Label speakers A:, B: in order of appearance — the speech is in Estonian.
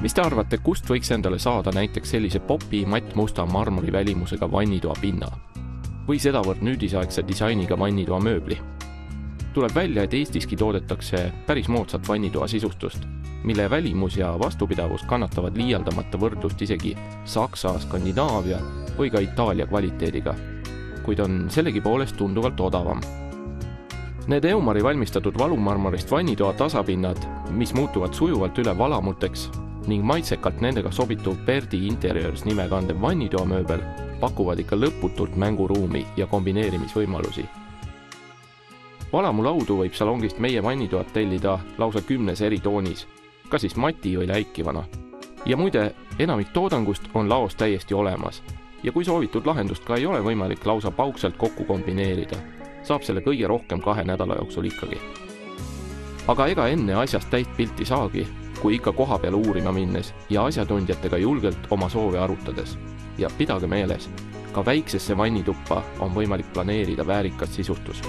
A: Mis te arvate, kust võiks endale saada näiteks sellise popi mattmusta marmori välimusega vannitoa pinna? Või sedavõrd nüüdisaegse disainiga vannitoa mööbli? Tuleb välja, et Eestiski toodetakse päris moodsat vannitoa sisustust, mille välimus ja vastupidavus kannatavad liialdamata võrdlust isegi Saksa, Skandinaavia või ka Itaalia kvaliteediga, kuid on sellegipoolest tunduvalt odavam. Need Eumari valmistatud valumarmorist vannitoa tasapinnad, mis muutuvad sujuvalt üle valamuteks ning maitsekalt nendega sobituv Berdi Interiors nime kandev vannitoa mööbel pakuvad ikka lõputult mänguruumi ja kombineerimisvõimalusi. Valamulaudu võib salongist meie vannitoad tellida lausa 10 eri toonis, kas siis mati või läikivana. Ja muide, enamik toodangust on laos täiesti olemas ja kui soovitud lahendust ka ei ole võimalik lausa pauksalt kokku kombineerida, saab selle kõige rohkem 2 nädala jooksul ikkagi. Aga ega enne asjast täit pilti saagi, kui ikka koha peal uurima minnes ja asjatundjatega julgelt oma soove arutades. Ja pidage meeles, ka väiksesse vannituppa on võimalik planeerida väärikas sisustus.